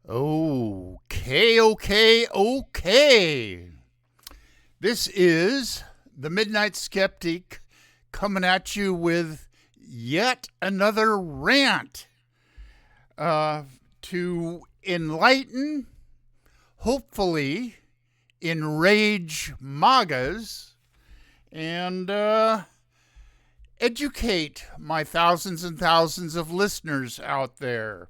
Okay. This is the Midnight Skeptic coming at you with yet another rant to enlighten, hopefully enrage MAGAs, and educate my thousands and thousands of listeners out there.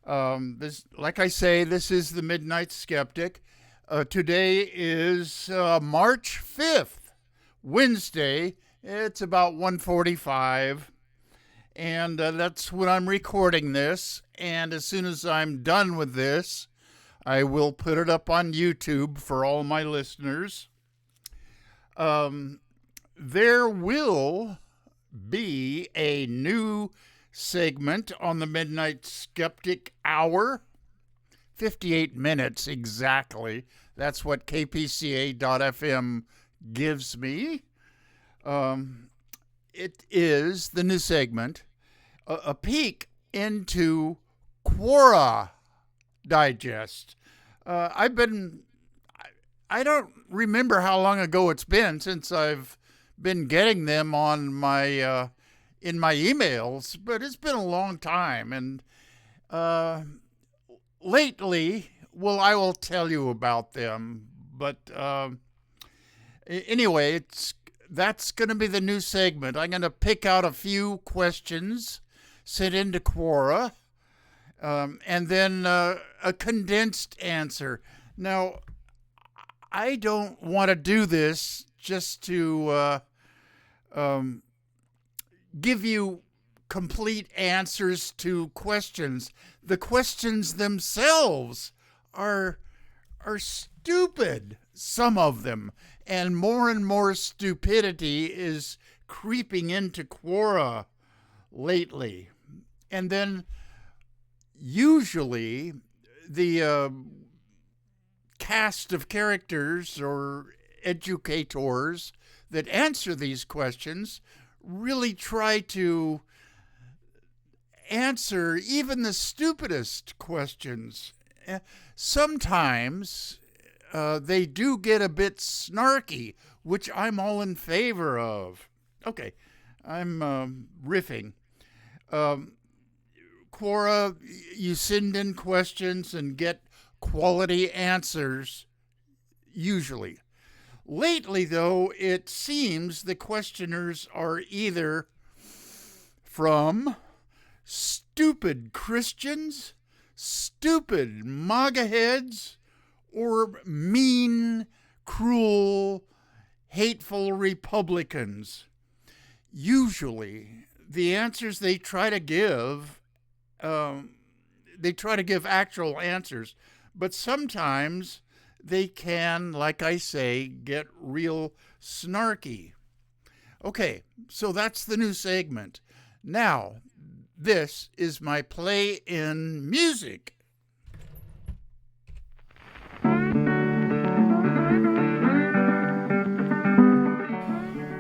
Like I say, this is the Midnight Skeptic. Today is March 5th, Wednesday. It's about 1:45, and that's when I'm recording this. And as soon as I'm done with this, I will put it up on YouTube for all my listeners. There will be a new segment on the Midnight Skeptic Hour, 58 minutes exactly. That's what KPCA.FM gives me. It is the new segment, a peek into Quora Digest. I don't remember how long ago it's been since I've been getting them on my in my emails, but it's been a long time. And lately, well, I will tell you about them. But anyway, that's going to be the new segment. I'm going to pick out a few questions sent into Quora, and then a condensed answer. Now, I don't want to do this just to give you complete answers to questions. The questions themselves are stupid, some of them, and more stupidity is creeping into Quora lately. And then usually the cast of characters or educators that answer these questions really try to answer even the stupidest questions. Sometimes they do get a bit snarky, which I'm all in favor of. Okay, I'm riffing. Quora, you send in questions and get quality answers, usually. Lately, though, it seems the questioners are either from stupid Christians, stupid MAGA heads, or mean, cruel, hateful Republicans. Usually, the answers they try to give actual answers, but sometimes they can, like I say, get real snarky. Okay, so that's the new segment. Now, this is my play in music.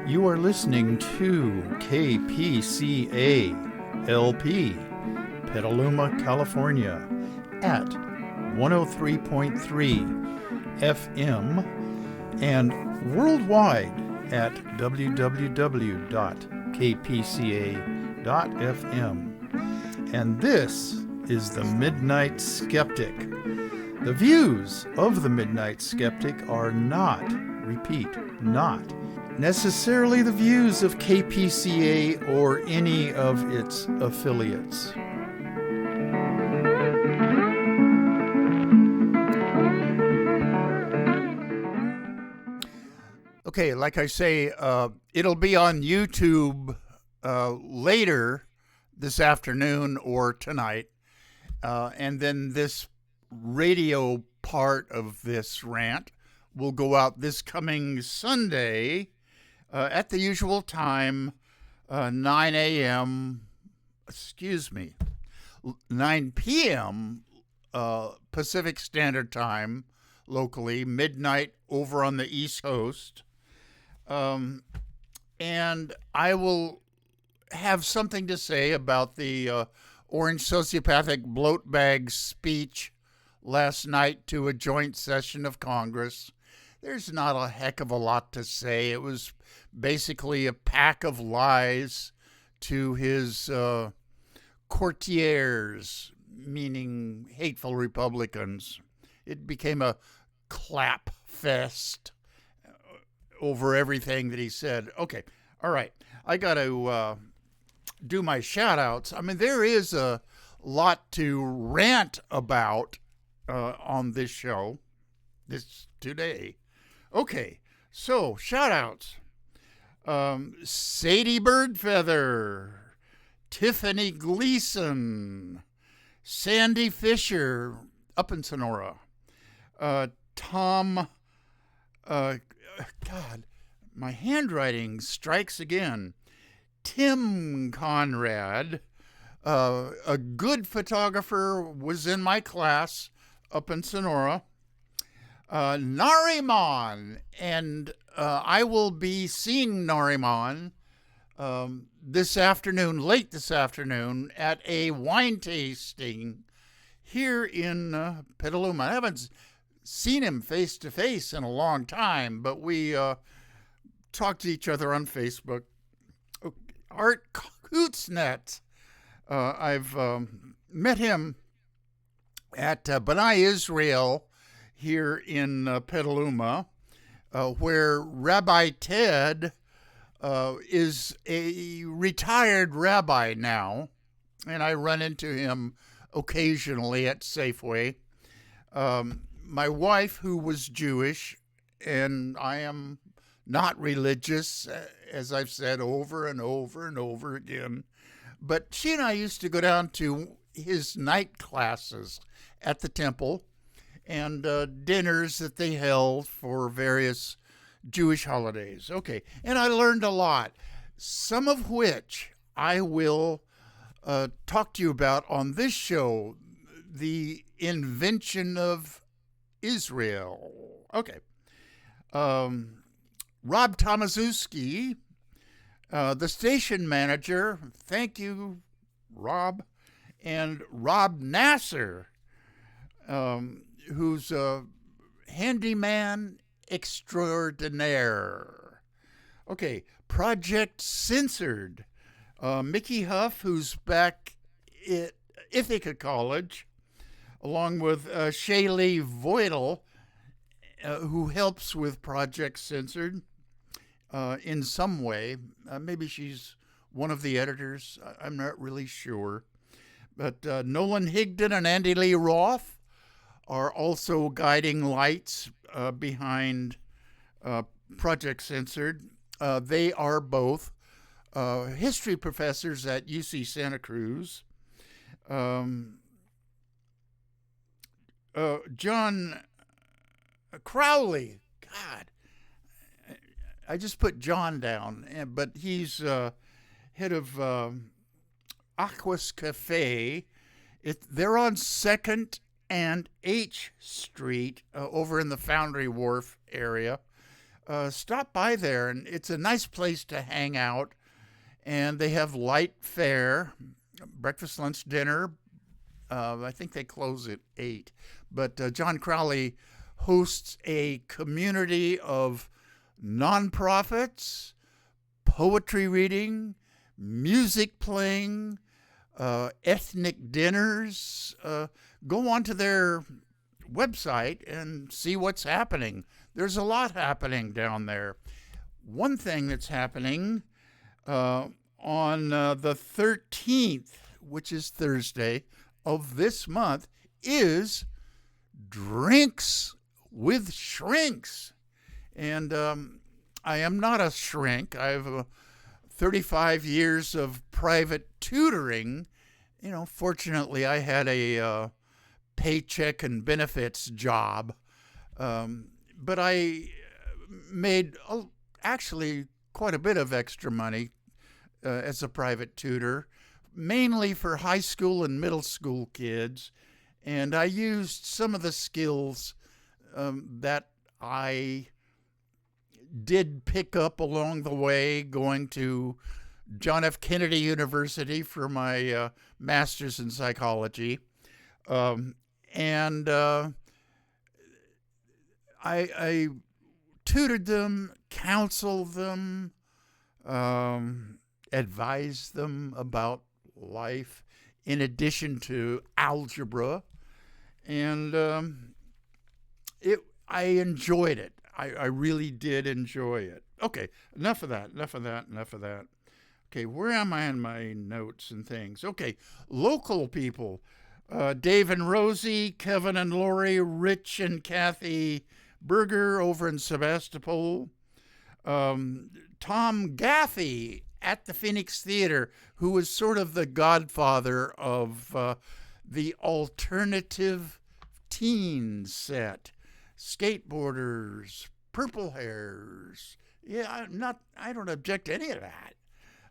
You are listening to KPCA LP, Petaluma, California, at 103.3 FM and worldwide at www.kpca.fm. And this is the Midnight Skeptic. The views of the Midnight Skeptic are not necessarily the views of KPCA or any of its affiliates. Okay, like I say, it'll be on YouTube later this afternoon or tonight. And then this radio part of this rant will go out this coming Sunday at the usual time, 9 p.m. Pacific Standard Time locally, midnight over on the East Coast. And I will have something to say about the orange sociopathic bloat bag speech last night to a joint session of Congress. There's not a heck of a lot to say. It was basically a pack of lies to his courtiers, meaning hateful Republicans. It became a clap fest over everything that he said. Okay, all right. I got to do my shout outs. I mean, there is a lot to rant about on this show this today. Okay, so shout outs. Sadie Birdfeather, Tiffany Gleason, Sandy Fisher up in Sonora, Tom, God, my handwriting strikes again. Tim Conrad, a good photographer, was in my class up in Sonora. Nariman, and I will be seeing Nariman this afternoon, late this afternoon, at a wine tasting here in Petaluma. I haven't seen him face to face in a long time, but we talk to each other on Facebook. Art Kutznet, I've met him at B'nai Israel here in Petaluma, where Rabbi Ted is a retired rabbi now, and I run into him occasionally at Safeway. My wife, who was Jewish, and I am not religious, as I've said over and over and over again, but she and I used to go down to his night classes at the temple and dinners that they held for various Jewish holidays. Okay, and I learned a lot, some of which I will talk to you about on this show, the invention of Israel. Okay. Rob Tomaszewski, the station manager, thank you, Rob, and Rob Nasser, who's a handyman extraordinaire. Okay, Project Censored, Mickey Huff, who's back at Ithaca College, along with Shaylee Voidal, who helps with Project Censored in some way. Maybe she's one of the editors. I'm not really sure. But Nolan Higdon and Andy Lee Roth are also guiding lights behind Project Censored. They are both history professors at UC Santa Cruz. John Crowley, God, I just put John down, but he's head of Aquas Cafe. They're on 2nd and H Street over in the Foundry Wharf area. Stop by there, and it's a nice place to hang out. And they have light fare, breakfast, lunch, dinner. I think they close at 8. But John Crowley hosts a community of nonprofits, poetry reading, music playing, ethnic dinners. Go onto their website and see what's happening. There's a lot happening down there. One thing that's happening on the 13th, which is Thursday of this month, is Drinks with Shrinks. And I am not a shrink. I have 35 years of private tutoring. You know, fortunately, I had a paycheck and benefits job. But I made actually quite a bit of extra money as a private tutor, mainly for high school and middle school kids. And I used some of the skills that I did pick up along the way, going to John F. Kennedy University for my master's in psychology, and I tutored them, counseled them, advised them about life in addition to algebra, and I enjoyed it. I really did enjoy it. Okay, enough of that. Okay, where am I in my notes and things? Okay, local people. Dave and Rosie, Kevin and Lori, Rich and Kathy Berger over in Sebastopol. Tom Gaffey at the Phoenix Theater, who was sort of the godfather of the alternative teen set. Skateboarders, purple hairs. Yeah, I don't object to any of that.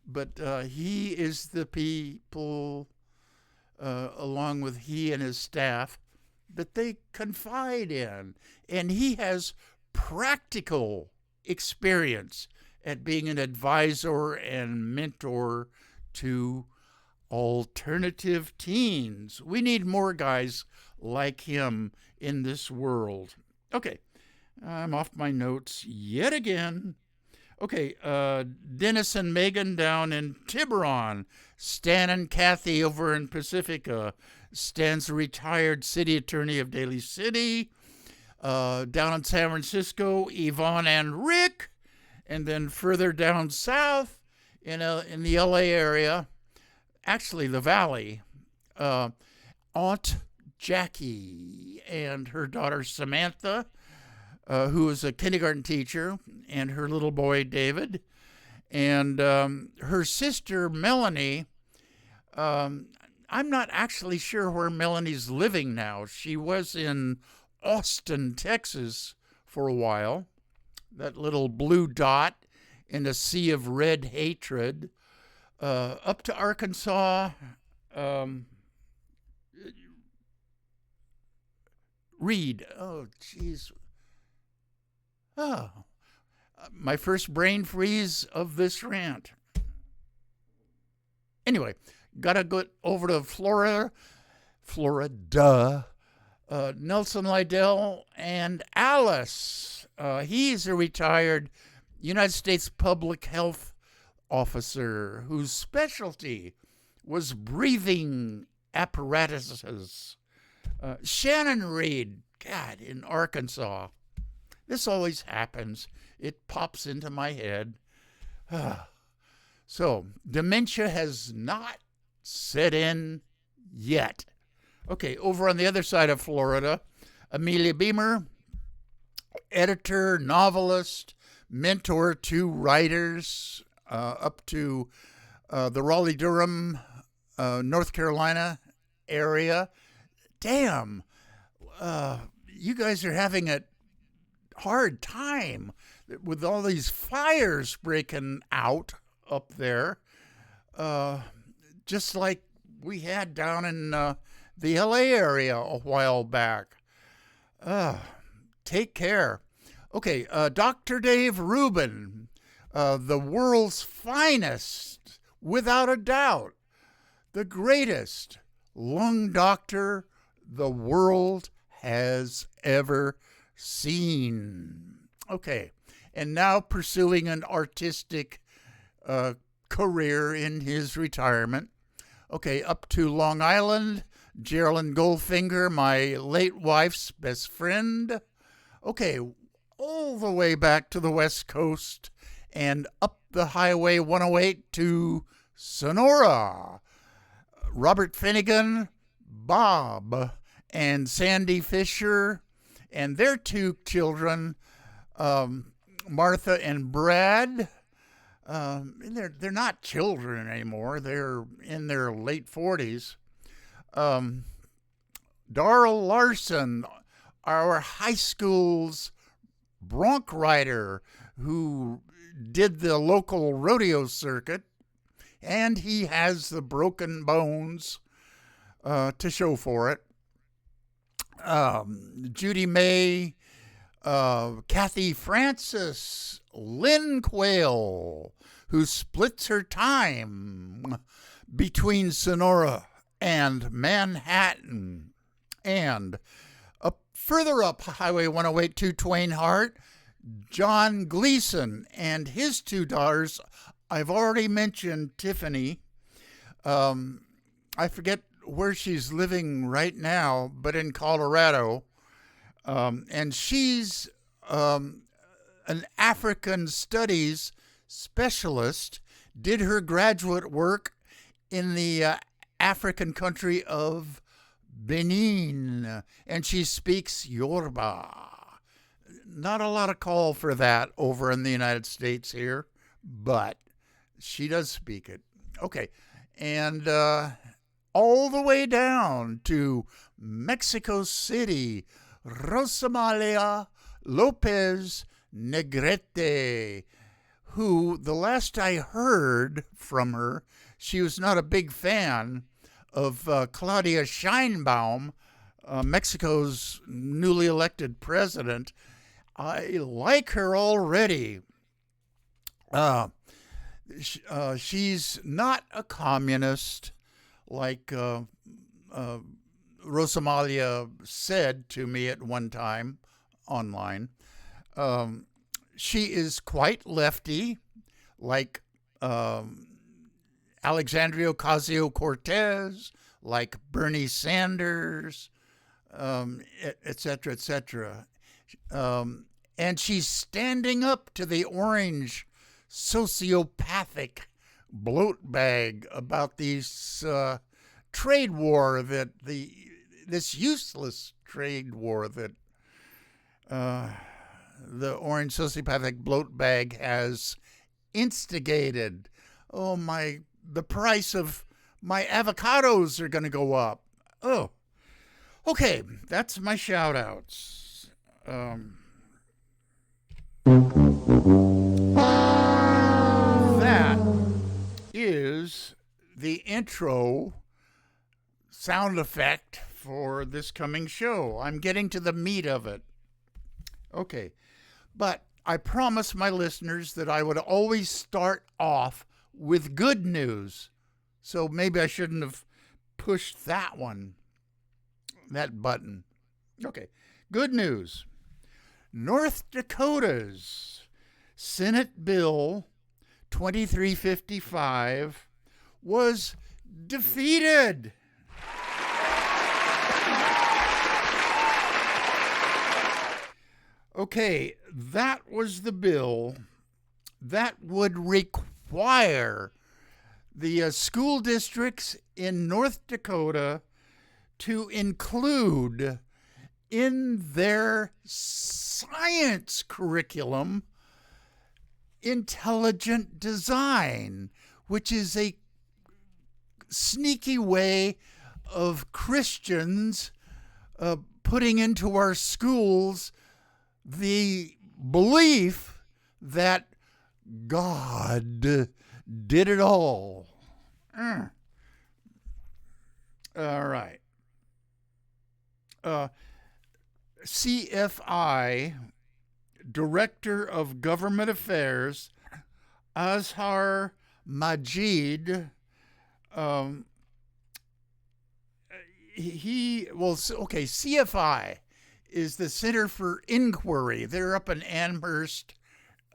But he is the people, along with he and his staff, that they confide in. And he has practical experience at being an advisor and mentor to alternative teens. We need more guys like him in this world. Okay, I'm off my notes yet again. Okay, Dennis and Megan down in Tiburon. Stan and Kathy over in Pacifica. Stan's a retired city attorney of Daly City. Down in San Francisco, Yvonne and Rick. And then further down south in the LA area, actually the Valley, Aunt Jackie and her daughter Samantha, who is a kindergarten teacher, and her little boy David, and her sister Melanie. I'm not actually sure where Melanie's living now. She was in Austin, Texas for a while, that little blue dot in a sea of red hatred, up to Arkansas. Reed. Oh, jeez. Oh, my first brain freeze of this rant. Anyway, gotta go over to Florida. Nelson Lydell and Alice. He's a retired United States public health officer whose specialty was breathing apparatuses. Shannon Reed, God, in Arkansas. This always happens. It pops into my head. So, dementia has not set in yet. Okay, over on the other side of Florida, Amelia Beamer, editor, novelist, mentor to writers up to the Raleigh-Durham, North Carolina area. Damn, you guys are having a hard time with all these fires breaking out up there, just like we had down in the LA area a while back. Take care. Okay, Dr. Dave Rubin, the world's finest, without a doubt, the greatest lung doctor the world has ever seen. Okay, and now pursuing an artistic career in his retirement. Okay, up to Long Island, Geraldine Goldfinger, my late wife's best friend. Okay, all the way back to the West Coast and up the Highway 108 to Sonora. Robert Finnegan, Bob, and Sandy Fisher, and their two children, Martha and Brad. They're not children anymore. They're in their late 40s. Darl Larson, our high school's bronc rider who did the local rodeo circuit, and he has the broken bones to show for it. Judy May, Kathy Francis, Lynn Quayle, who splits her time between Sonora and Manhattan. And further up Highway 108 to Twain Harte, John Gleason and his two daughters. I've already mentioned Tiffany. I forget where she's living right now, but in Colorado. And she's an African studies specialist, did her graduate work in the African country of Benin, and she speaks Yoruba. Not a lot of call for that over in the United States here, but she does speak it. Okay, and all the way down to Mexico City, Rosamalia Lopez Negrete, who, the last I heard from her, she was not a big fan of Claudia Sheinbaum, Mexico's newly elected president. I like her already. She's not a communist like Rosamalia said to me at one time online. She is quite lefty, like Alexandria Ocasio-Cortez, like Bernie Sanders, et cetera, et cetera. And she's standing up to the orange sociopathic bloat bag about these trade war this useless trade war that the orange sociopathic bloat bag has instigated. Oh, the price of my avocados are going to go up. Oh, okay, that's my shout outs. That is the intro sound effect for this coming show. I'm getting to the meat of it. Okay, but I promised my listeners that I would always start off with good news. So maybe I shouldn't have pushed that button. Okay, good news. North Dakota's Senate Bill 2355 was defeated. Okay, that was the bill that would require the school districts in North Dakota to include in their science curriculum intelligent design, which is a sneaky way of Christians putting into our schools the belief that God did it all. All right. CFI Director of Government Affairs Azhar Majid, CFI is the Center for Inquiry. They're up in Amherst,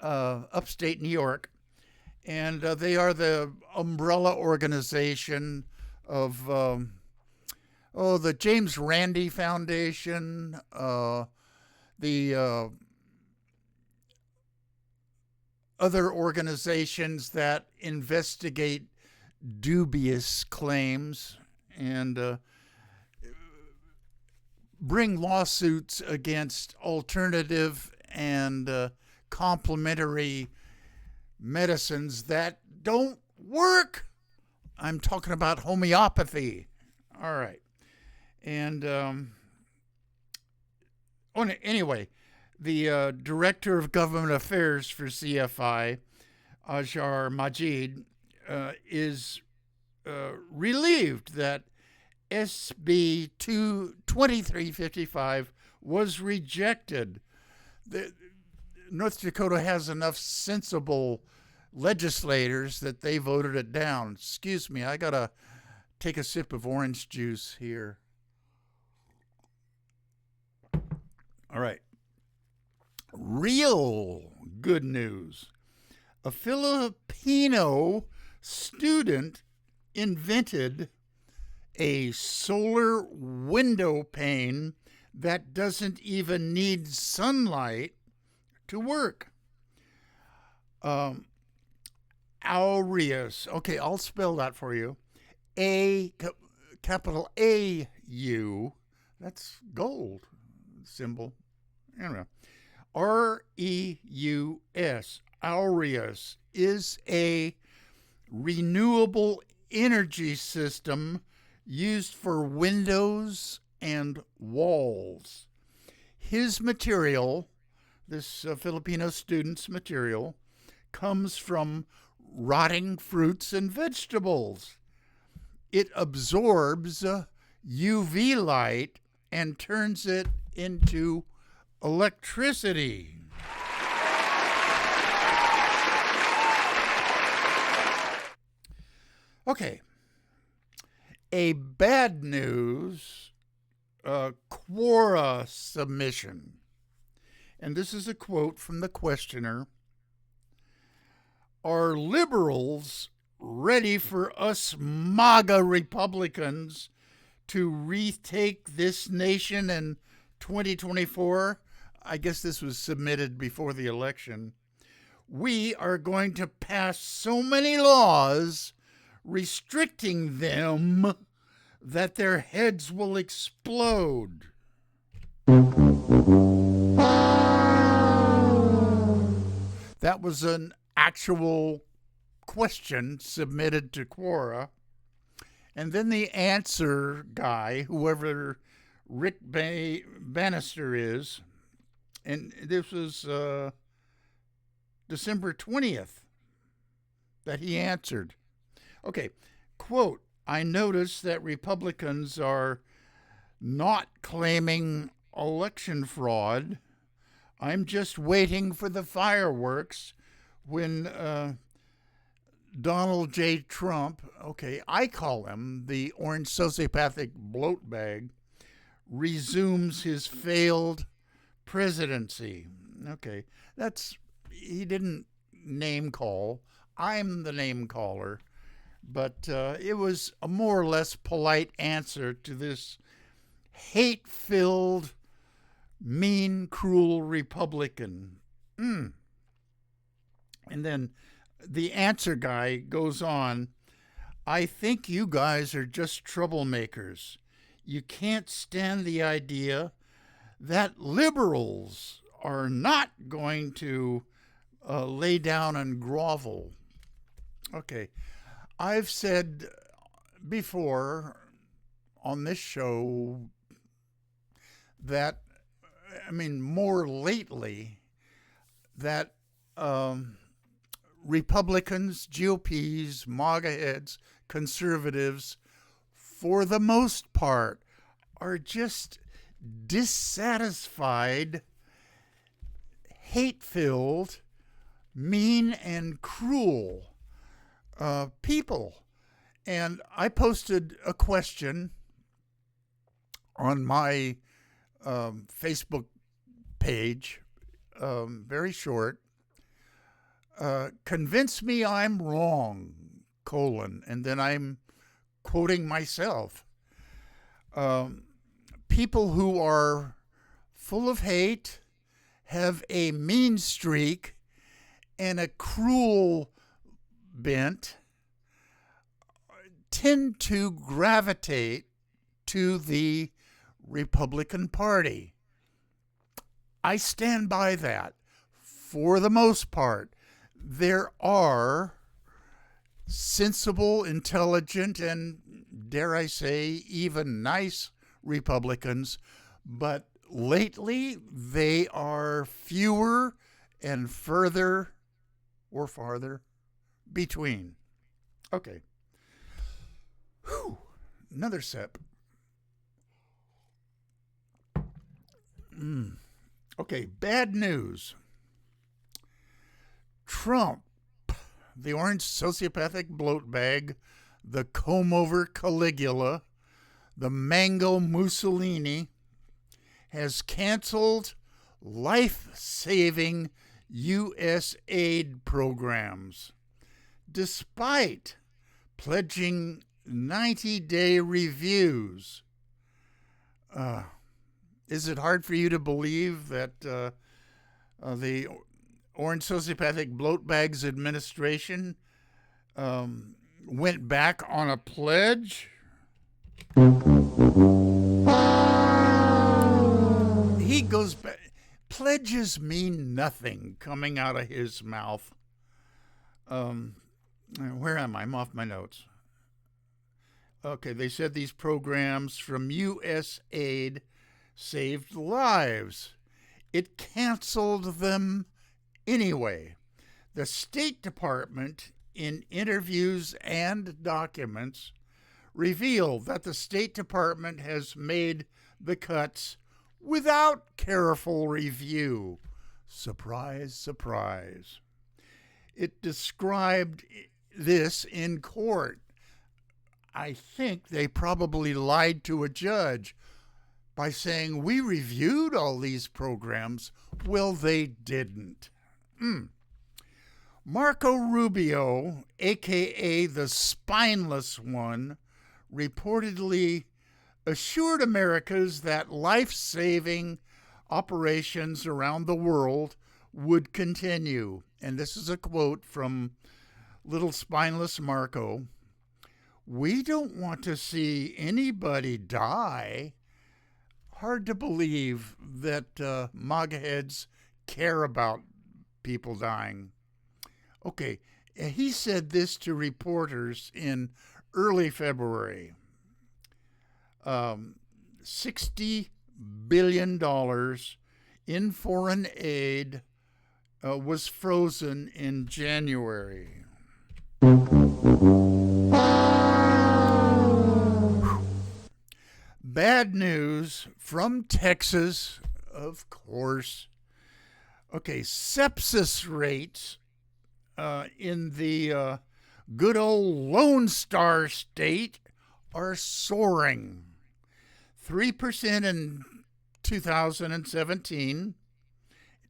upstate New York, and they are the umbrella organization of the James Randi Foundation, the other organizations that investigate dubious claims and bring lawsuits against alternative and complementary medicines that don't work. I'm talking about homeopathy. All right. And anyway, the Director of Government Affairs for CFI, Azhar Majid, is relieved that SB 2355 was rejected. North Dakota has enough sensible legislators that they voted it down. Excuse me, I gotta take a sip of orange juice here. All right. Real good news. A Filipino student invented a solar window pane that doesn't even need sunlight to work. Aureus. Okay, I'll spell that for you. Capital A-U. That's gold symbol. Anyway. R-E-U-S. Aureus is a renewable energy system used for windows and walls. His material, this Filipino student's material, comes from rotting fruits and vegetables. It absorbs UV light and turns it into electricity. Okay. A bad news Quora submission. And this is a quote from the questioner. Are liberals ready for us MAGA Republicans to retake this nation in 2024? I guess this was submitted before the election. We are going to pass so many laws restricting them that their heads will explode. That was an actual question submitted to Quora. And then the answer guy, whoever Rick Bannister is, and this was December 20th that he answered. Okay, quote, I notice that Republicans are not claiming election fraud. I'm just waiting for the fireworks when Donald J. Trump, okay, I call him the orange sociopathic bloat bag, resumes his failed presidency. Okay, he didn't name call. I'm the name caller. But it was a more or less polite answer to this hate-filled, mean, cruel Republican. And then the answer guy goes on, I think you guys are just troublemakers. You can't stand the idea that liberals are not going to lay down and grovel. Okay. I've said before on this show that, more lately, that Republicans, GOPs, MAGA heads, conservatives, for the most part, are just dissatisfied, hate-filled, mean and cruel people. And I posted a question on my Facebook page, very short. Convince me I'm wrong, and then I'm quoting myself. People who are full of hate, have a mean streak, and a cruel bent, tend to gravitate to the Republican Party. I stand by that. For the most part, there are sensible, intelligent, and dare I say, even nice Republicans, but lately they are fewer and further or farther between. Okay. Whew. Another sip. Okay, bad news. Trump, the orange sociopathic bloat bag, the comb-over Caligula, the mango Mussolini, has canceled life-saving U.S. aid programs, despite pledging 90-day reviews. Is it hard for you to believe that the Orange Sociopathic Bloat Bags administration went back on a pledge? He goes back. Pledges mean nothing coming out of his mouth. Where am I? I'm off my notes. Okay, they said these programs from U.S. aid saved lives. It canceled them anyway. The State Department, in interviews and documents, revealed that the State Department has made the cuts without careful review. Surprise, surprise. It described this in court. I think they probably lied to a judge by saying, we reviewed all these programs. Well, they didn't. Marco Rubio, a.k.a. the Spineless One, reportedly assured Americans that life-saving operations around the world would continue. And this is a quote from little spineless Marco. We don't want to see anybody die. Hard to believe that MAGA heads care about people dying. Okay, he said this to reporters in early February. $60 billion in foreign aid was frozen in January. Bad news from Texas, of course. Okay, sepsis rates in the good old Lone Star State are soaring. 3% in 2017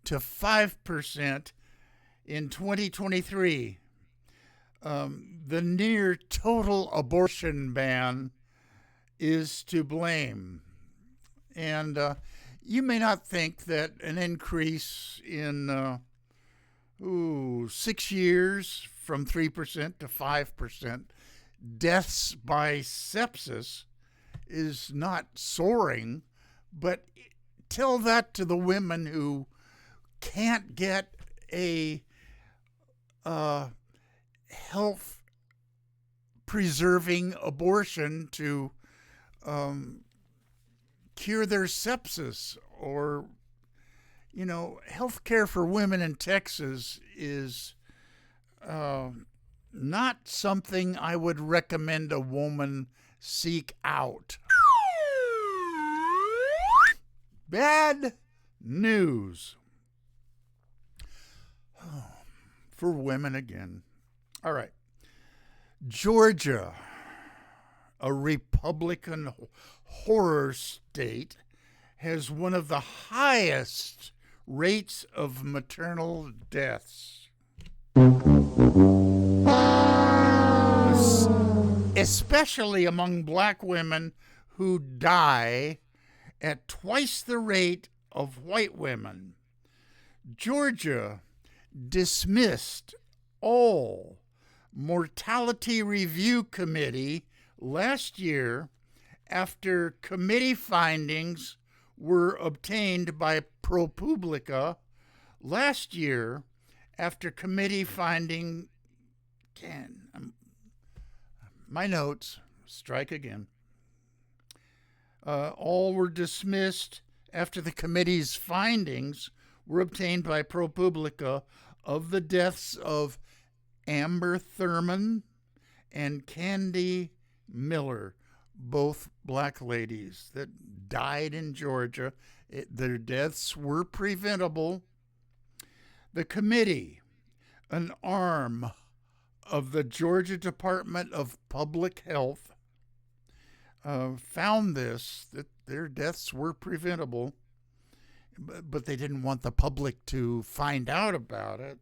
to 5% in 2023. The near total abortion ban is to blame. And you may not think that an increase in 6 years from 3% to 5% deaths by sepsis is not soaring, but tell that to the women who can't get a health-preserving abortion to cure their sepsis. Or, health care for women in Texas is not something I would recommend a woman seek out. Bad news for women again. All right. Georgia, a Republican horror state, has one of the highest rates of maternal deaths, especially among black women who die at twice the rate of white women. Georgia dismissed all mortality review committee last year after committee findings were obtained by ProPublica last year after committee finding my notes, strike again. All were dismissed after the committee's findings were obtained by ProPublica of the deaths of Amber Thurman and Candy Miller, both black ladies that died in Georgia. Their deaths were preventable. The committee, an arm of the Georgia Department of Public Health, found that their deaths were preventable. but they didn't want the public to find out about it.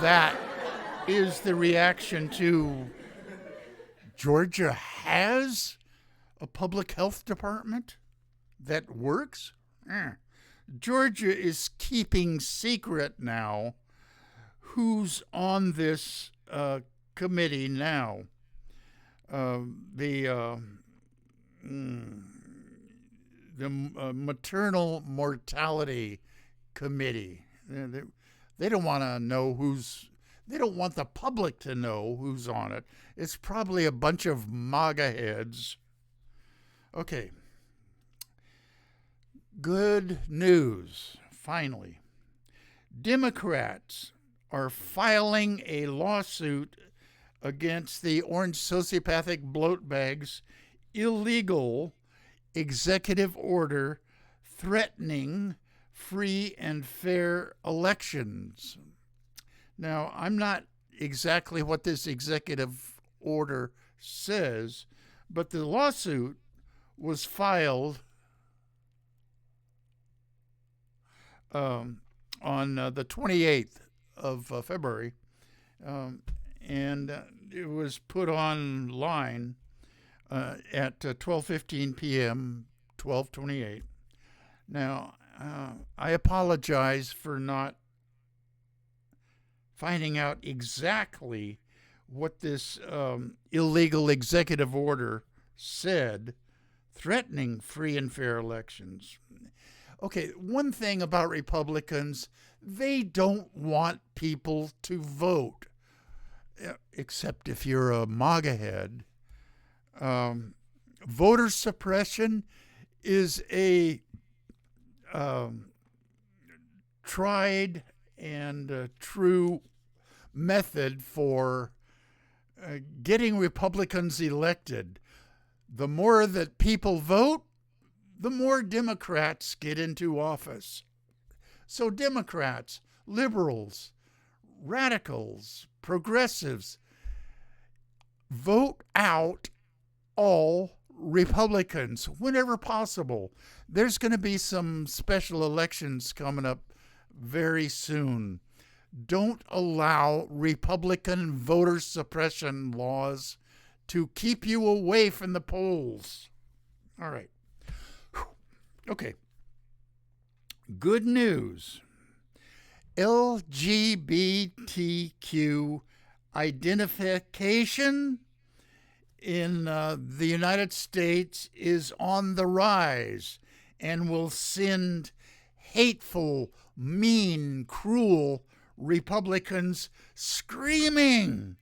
That is the reaction to Georgia has a public health department that works. Georgia is keeping secret now who's on this committee now. The maternal mortality committee. They don't want to know they don't want the public to know who's on it. It's probably a bunch of MAGA heads. Okay. Good news, finally. Democrats are filing a lawsuit against the Orange Sociopathic Bloat Bag's illegal executive order threatening free and fair elections. Now, I'm not exactly what this executive order says, but the lawsuit was filed on the 28th of February, and it was put online at 12:15 p.m., 12/28. Now, I apologize for not finding out exactly what this illegal executive order said threatening free and fair elections. Okay, one thing about Republicans, they don't want people to vote, except if you're a MAGA head. Voter suppression is a tried and true method for getting Republicans elected. The more that people vote, the more Democrats get into office. So Democrats, liberals, radicals, progressives, vote out all Republicans whenever possible. There's going to be some special elections coming up very soon. Don't allow Republican voter suppression laws to keep you away from the polls. All right. Okay. Good news. LGBTQ identification in the United States is on the rise and will send hateful, mean, cruel Republicans screaming.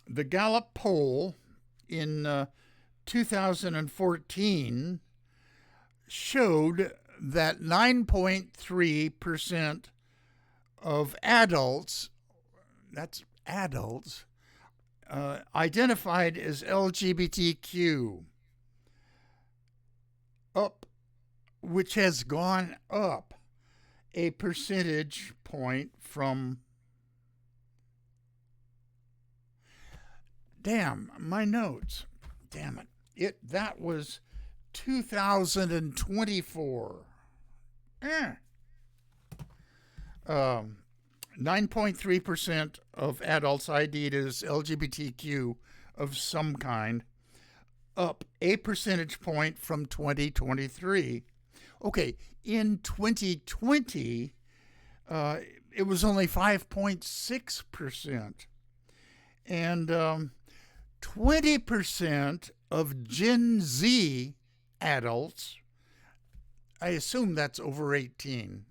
The Gallup poll in 2014 showed that 9.3% of adults, that's adults, identified as LGBTQ, which has gone up a percentage point from, my notes. Damn it. That was 2024. 9.3% of adults ID'd as LGBTQ of some kind, up a percentage point from 2023. Okay, in 2020, it was only 5.6%. And 20% of Gen Z adults, I assume that's over 18,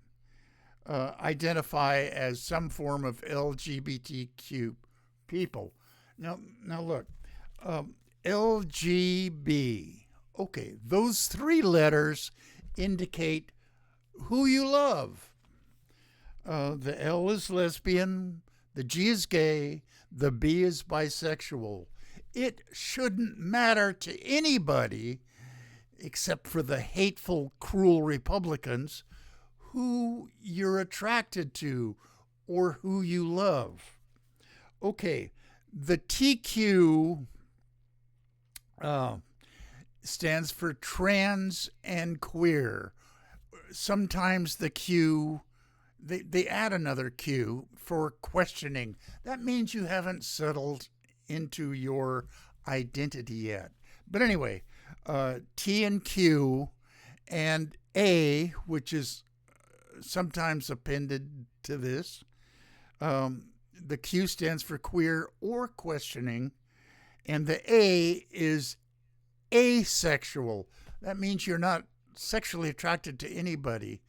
identify as some form of LGBTQ people. Now look, LGB. Okay, those three letters indicate who you love. The L is lesbian, the G is gay, the B is bisexual. it shouldn't matter to anybody except for the hateful, cruel Republicans who you're attracted to or who you love. Okay, the TQ stands for trans and queer. Sometimes the Q, they add another Q for questioning. That means you haven't settled into your identity yet. But anyway, T and Q and A, which is sometimes appended to this. The Q stands for queer or questioning, and the A is asexual. That means you're not sexually attracted to anybody.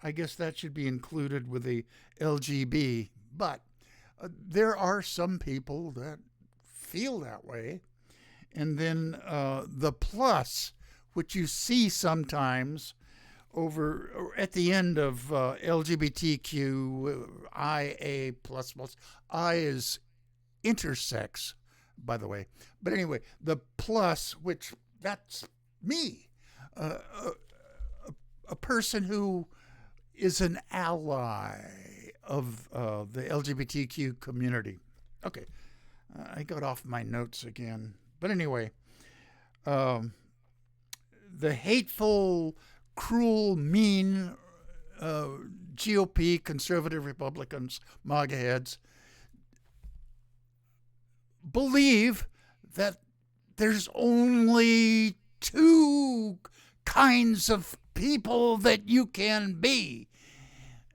I guess that should be included with the LGB, but there are some people that feel that way. And then the plus, which you see sometimes over at the end of LGBTQ, IA plus plus. I is intersex, by the way. But anyway, the plus, which that's me, a person who is an ally of the LGBTQ community. Okay, I got off my notes again. But anyway, the hateful, cruel, mean GOP, conservative Republicans, MAGA heads, believe that there's only two kinds of people that you can be.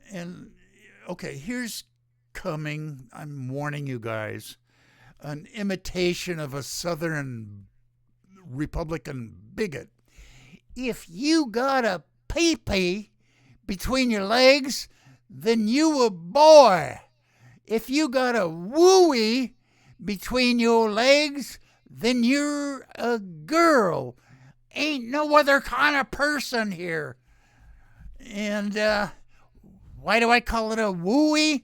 And, okay, here's coming, I'm warning you guys, an imitation of a Southern Republican bigot. If you got a pee-pee between your legs, then you a boy. If you got a wooey between your legs, then you're a girl. Ain't no other kind of person here. And why do I call it a wooey?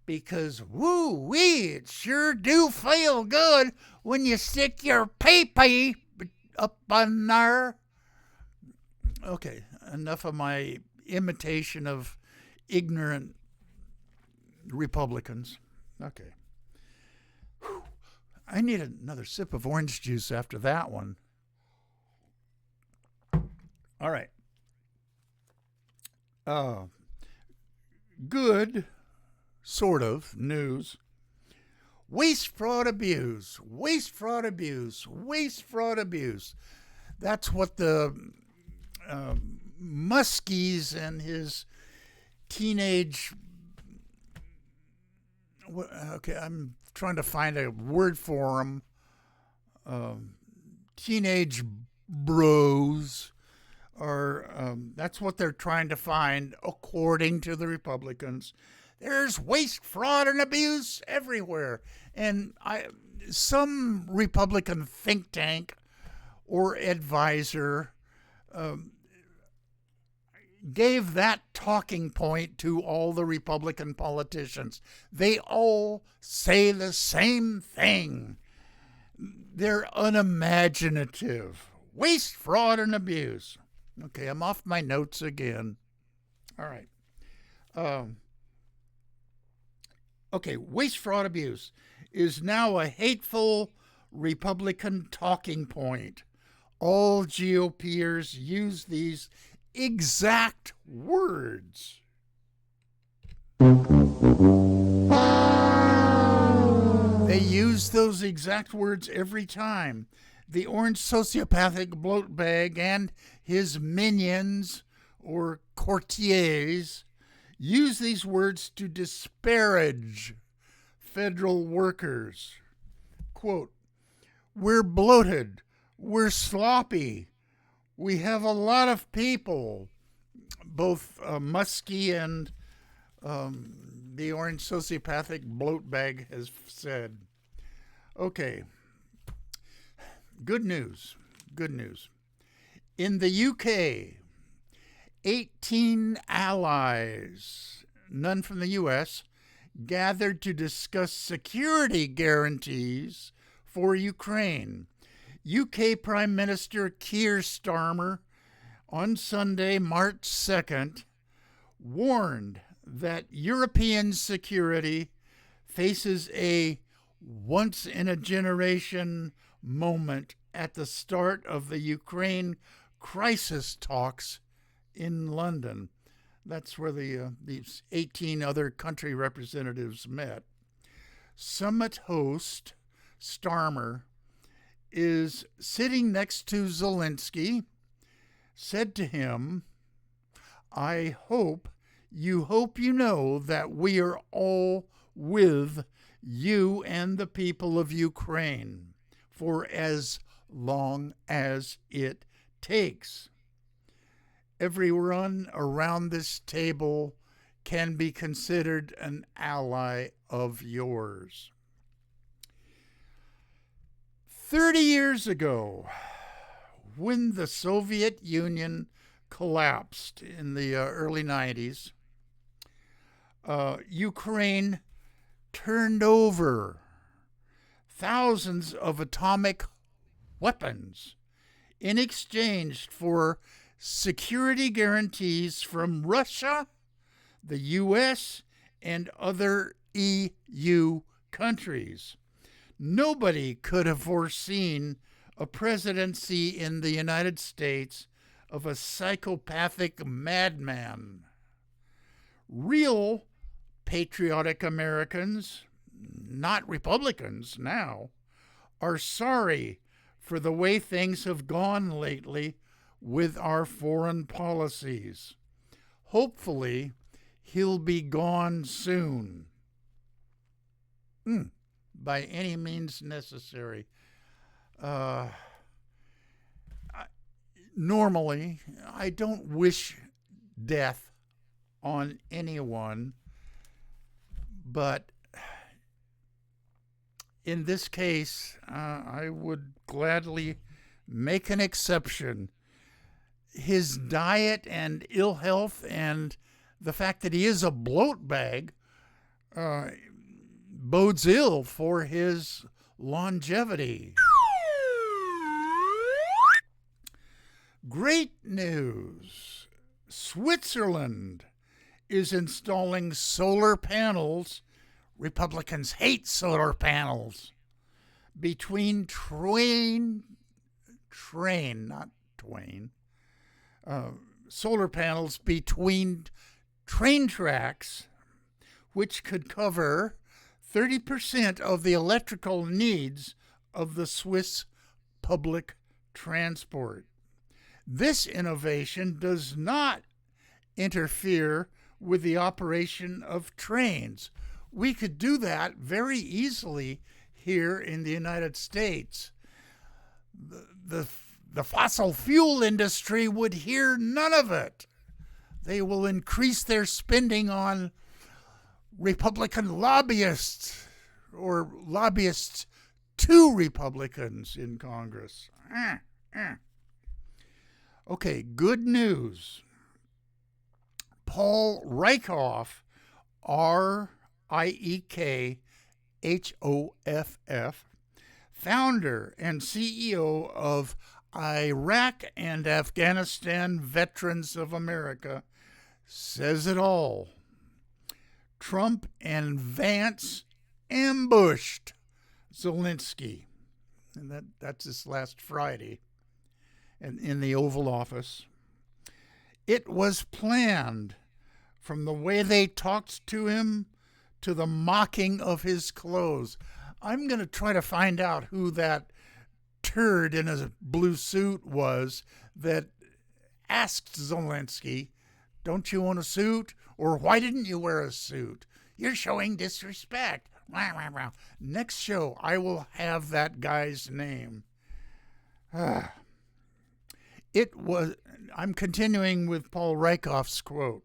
Because woo-wee, it sure do feel good when you stick your pee-pee up on there. Okay, enough of my imitation of ignorant Republicans. Okay. Whew. I need another sip of orange juice after that one. All right. Good, sort of, news. Waste, fraud, abuse. Waste, fraud, abuse. Waste, fraud, abuse. That's what the Muskies and his teenage... Okay, I'm trying to find a word for them. Teenage bros are... that's what they're trying to find, according to the Republicans. There's waste, fraud, and abuse everywhere. And some Republican think tank or advisor gave that talking point to all the Republican politicians. They all say the same thing. They're unimaginative. Waste, fraud, and abuse. Okay, I'm off my notes again. All right. Okay, waste, fraud, abuse is now a hateful Republican talking point. All GOPers use these exact words. They use those exact words every time. The orange sociopathic bloat bag and his minions or courtiers use these words to disparage federal workers. Quote, we're bloated, we're sloppy, we have a lot of people, both Muskie and the orange sociopathic bloat bag has said. Okay, good news. In the UK, 18 allies, none from the U.S., gathered to discuss security guarantees for Ukraine. UK Prime Minister Keir Starmer on Sunday, March 2nd, warned that European security faces a once-in-a-generation moment at the start of the Ukraine crisis talks in London. That's where these 18 other country representatives met. Summit host Starmer is sitting next to Zelensky, said to him, I hope you know that we are all with you and the people of Ukraine for as long as it takes. Everyone around this table can be considered an ally of yours. 30 years ago, when the Soviet Union collapsed in the early 90s, Ukraine turned over thousands of atomic weapons in exchange for security guarantees from Russia, the U.S., and other EU countries. Nobody could have foreseen a presidency in the United States of a psychopathic madman. Real patriotic Americans, not Republicans now, are sorry for the way things have gone lately with our foreign policies. Hopefully, he'll be gone soon. By any means necessary. Normally, I don't wish death on anyone, but in this case, I would gladly make an exception. His diet and ill health and the fact that he is a bloat bag bodes ill for his longevity. Great news! Switzerland is installing solar panels. Republicans hate solar panels. Between solar panels between train tracks, which could cover 30% of the electrical needs of the Swiss public transport. This innovation does not interfere with the operation of trains. We could do that very easily here in the United States. The fossil fuel industry would hear none of it. They will increase their spending on Republican lobbyists or lobbyists to Republicans in Congress. Okay, good news. Paul Rieckhoff, R-I-E-K-H-O-F-F, founder and CEO of Iraq and Afghanistan Veterans of America, says it all. Trump and Vance ambushed Zelensky. And that's this last Friday in the Oval Office. It was planned, from the way they talked to him to the mocking of his clothes. I'm going to try to find out who that turd in a blue suit was that asked Zelensky, don't you want a suit? Or why didn't you wear a suit? You're showing disrespect. Next show, I will have that guy's name. I'm continuing with Paul Rieckhoff's quote.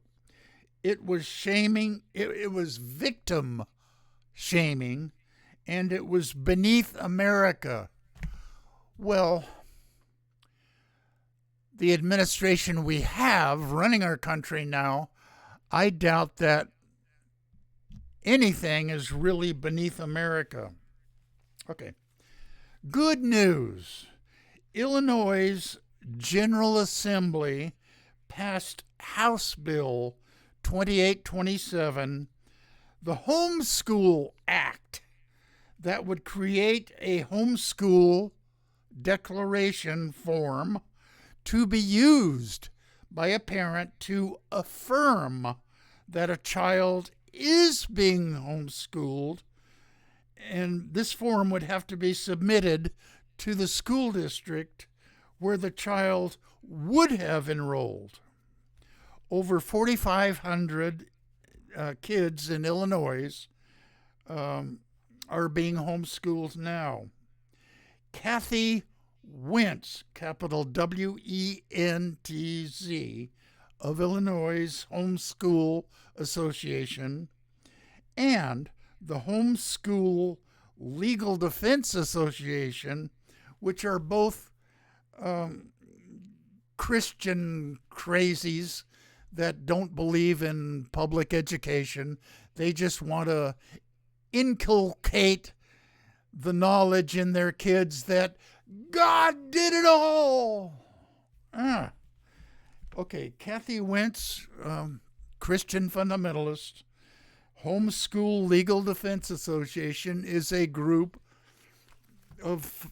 It was shaming, it was victim shaming, and it was beneath America. Well, the administration we have running our country now, I doubt that anything is really beneath America. Okay. Good news. Illinois' General Assembly passed House Bill 2827, the Homeschool Act, that would create a homeschool declaration form to be used by a parent to affirm that a child is being homeschooled, and this form would have to be submitted to the school district where the child would have enrolled. Over 4,500 kids in Illinois are being homeschooled now. Kathy Wentz, capital W-E-N-T-Z, of Illinois Homeschool Association, and the Homeschool Legal Defense Association, which are both Christian crazies that don't believe in public education. They just want to inculcate the knowledge in their kids that God did it all. Okay, Kathy Wentz, Christian fundamentalist. Homeschool Legal Defense Association is a group of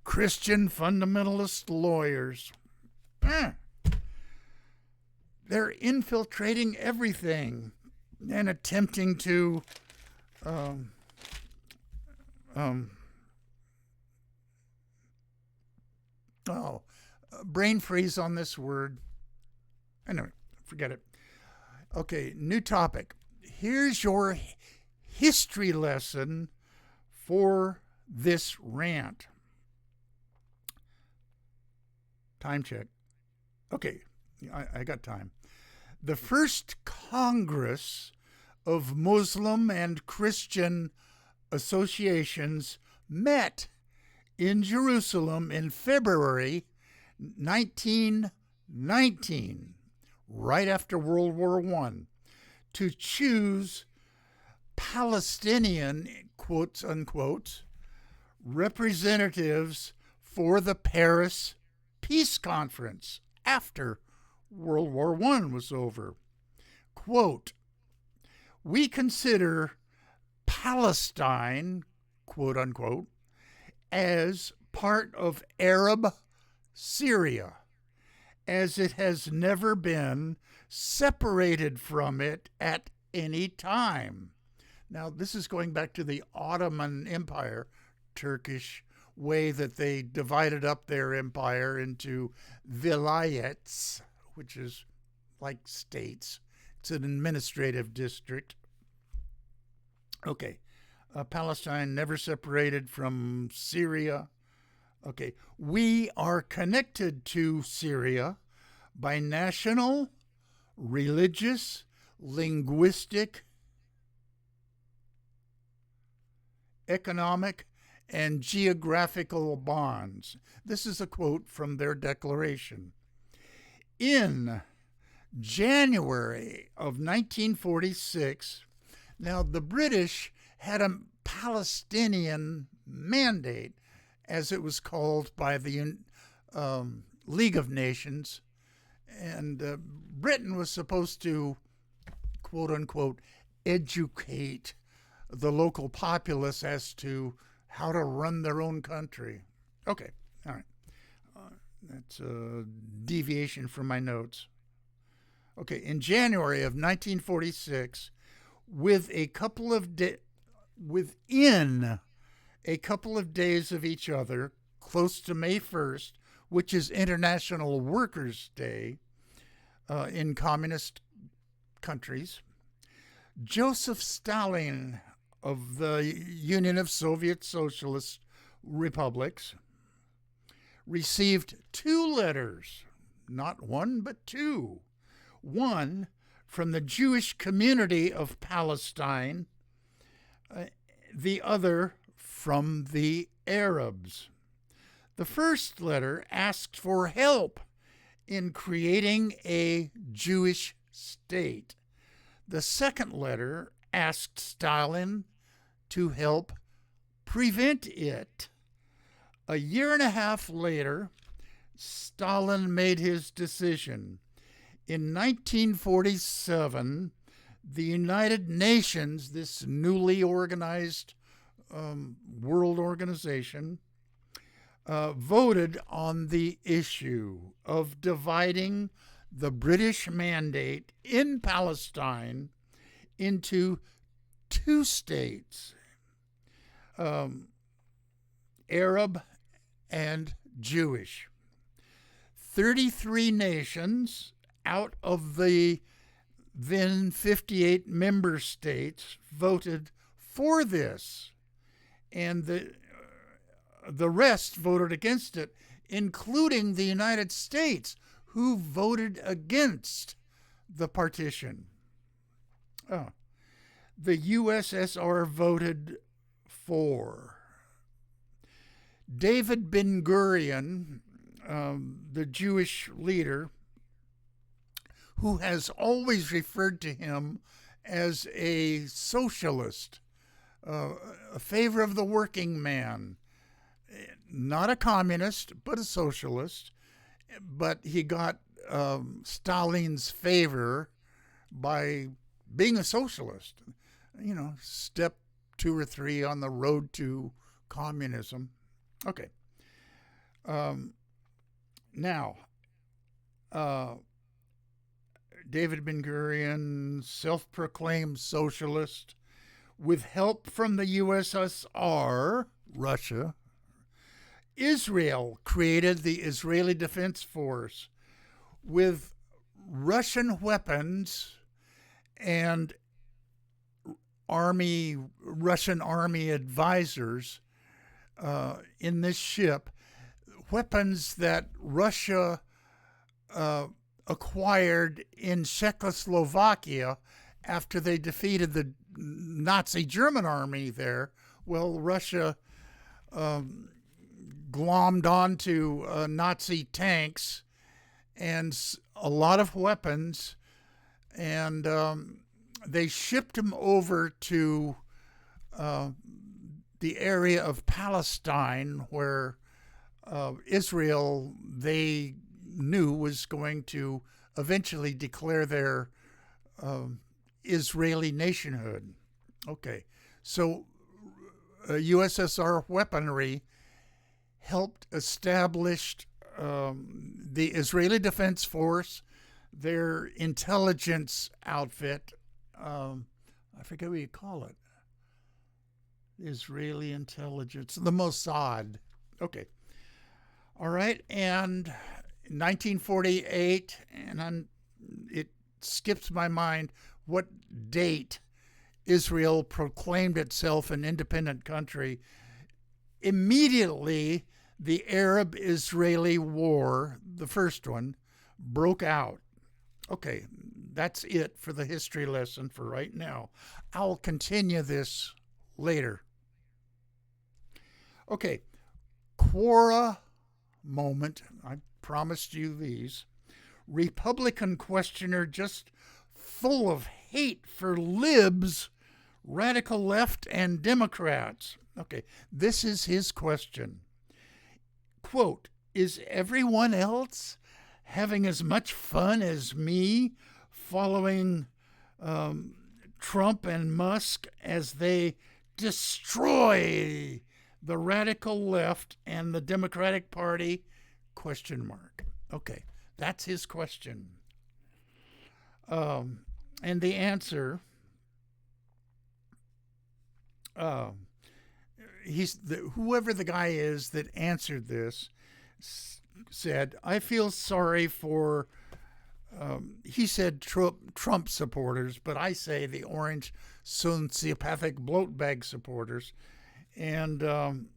Christian fundamentalist lawyers. They're infiltrating everything and attempting to brain freeze on this word. Anyway, forget it. Okay, new topic. Here's your history lesson for this rant. Time check. Okay, I got time. The first Congress of Muslim and Christian associations met in Jerusalem in February 1919, right after World War I, to choose Palestinian, quotes unquote, representatives for the Paris Peace Conference after World War I was over. Quote, we consider Palestine, quote unquote, as part of Arab Syria, as it has never been separated from it at any time. Now, this is going back to the Ottoman Empire, Turkish way that they divided up their empire into vilayets, which is like states. It's an administrative district. Okay, Palestine never separated from Syria. Okay, we are connected to Syria by national, religious, linguistic, economic, and geographical bonds. This is a quote from their declaration. In January of 1946, now the British had a Palestinian Mandate, as it was called by the League of Nations, and Britain was supposed to, quote unquote, educate the local populace as to how to run their own country. Okay, all right. That's a deviation from my notes. Okay, in January of 1946, within a couple of days of each other, close to May 1st, which is International Workers' Day in communist countries, Joseph Stalin of the Union of Soviet Socialist Republics received two letters, not one, but two. One from the Jewish community of Palestine, the other from the Arabs. The first letter asked for help in creating a Jewish state. The second letter asked Stalin to help prevent it. A year and a half later, Stalin made his decision. In 1947, the United Nations, this newly organized world organization, voted on the issue of dividing the British Mandate in Palestine into two states, Arab and Jewish. 33 nations out of the then 58 member states voted for this, and the rest voted against it, including the United States, who voted against the partition. The USSR voted for. David Ben-Gurion, the Jewish leader, who has always referred to him as a socialist, a favor of the working man, not a communist, but a socialist. But he got Stalin's favor by being a socialist. Step 2 or 3 on the road to communism. Okay. Now, David Ben-Gurion, self-proclaimed socialist, with help from the USSR, Russia, Israel created the Israeli Defense Force with Russian weapons and Russian army advisors in this ship, weapons that Russia acquired in Czechoslovakia after they defeated the Nazi German army there. Well, Russia glommed onto Nazi tanks and a lot of weapons, and they shipped them over to the area of Palestine, where Israel, they knew, was going to eventually declare their Israeli nationhood. Okay, so USSR weaponry helped establish the Israeli Defense Force, their intelligence outfit. I forget what you call it. Israeli intelligence, the Mossad. Okay. All right. And 1948, and it skips my mind what date Israel proclaimed itself an independent country. Immediately, the Arab-Israeli War, the first one, broke out. Okay, that's it for the history lesson for right now. I'll continue this later. Okay, Quora moment. I promised you these. Republican questioner just full of hate for libs, radical left, and Democrats. Okay, this is his question. Quote, is everyone else having as much fun as me following Trump and Musk as they destroy the radical left and the Democratic Party? Question mark. Okay, that's his question. And the answer, whoever the guy is that answered this said, I feel sorry for, he said Trump supporters, but I say the orange sociopathic bloat bag supporters. And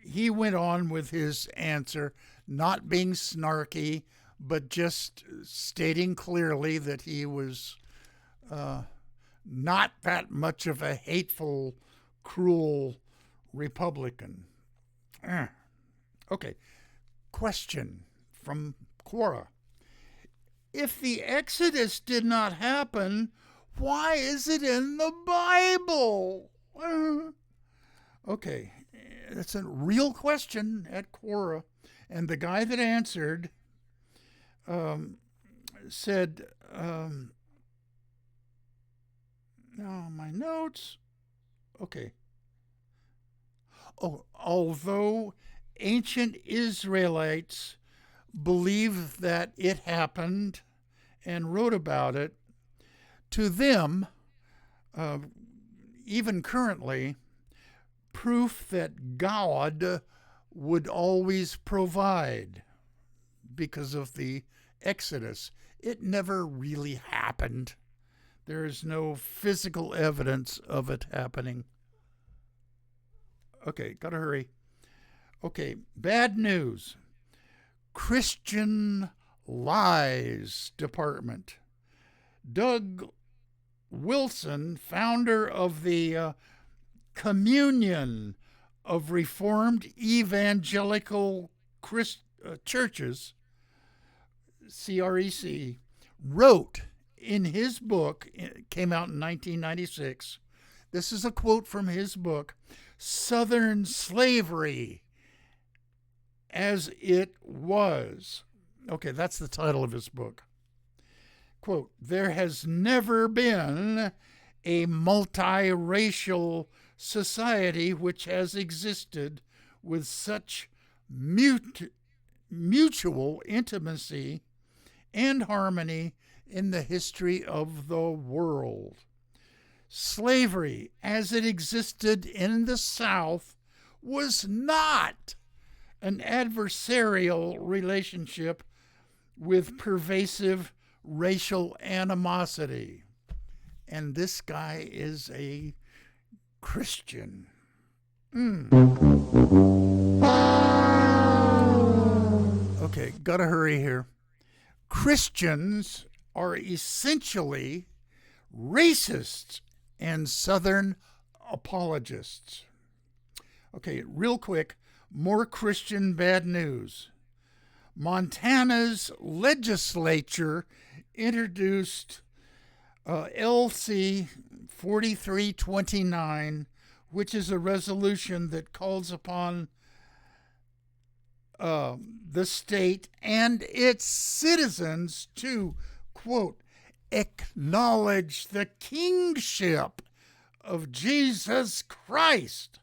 he went on with his answer, not being snarky, but just stating clearly that he was not that much of a hateful, cruel Republican. Okay, question from Quora. If the Exodus did not happen, why is it in the Bible? Okay, It's a real question at Quora. And the guy that answered said, my notes. Okay. Oh, although ancient Israelites believe that it happened and wrote about it, to them, even currently, proof that God would always provide because of the Exodus. It never really happened. There is no physical evidence of it happening. Okay, gotta hurry. Okay, bad news. Christian Lies Department. Doug Wilson, founder of the Communion of Reformed Evangelical Churches, CREC, wrote in his book, it came out in 1996, this is a quote from his book, Southern Slavery as It Was. Okay, that's the title of his book. Quote, there has never been a multiracial society which has existed with such mutual intimacy and harmony in the history of the world. Slavery, as it existed in the South, was not an adversarial relationship with pervasive racial animosity. And this guy is a Christian. Okay, gotta hurry here. Christians are essentially racists and Southern apologists. Okay, real quick, more Christian bad news. Montana's legislature introduced LC 4329, which is a resolution that calls upon the state and its citizens to, quote, acknowledge the kingship of Jesus Christ.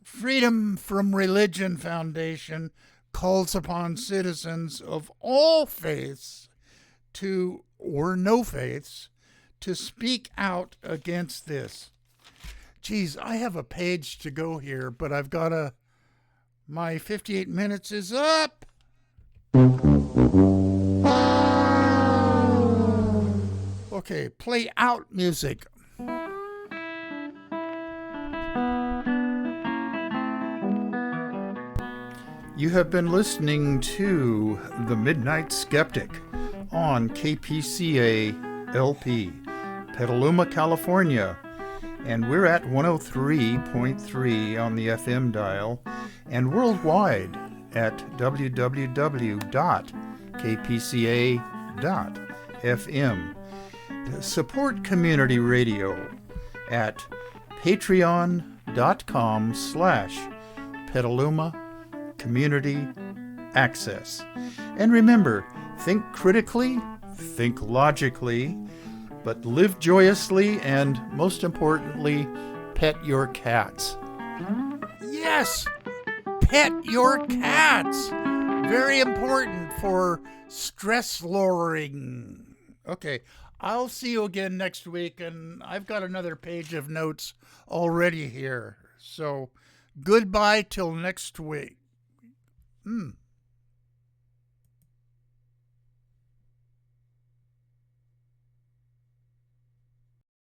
Freedom from Religion Foundation calls upon citizens of all faiths or no faiths to speak out against this. Geez, I have a page to go here, but my 58 minutes is up. Okay, play out music. You have been listening to The Midnight Skeptic on KPCA LP, Petaluma, California. And we're at 103.3 on the FM dial and worldwide at www.kpca.fm. Support community radio at patreon.com/Petaluma Community Access. And remember, think critically, think logically, but live joyously, and most importantly, pet your cats. Yes! Pet your cats! Very important for stress lowering. Okay, I'll see you again next week, and I've got another page of notes already here. So, goodbye till next week.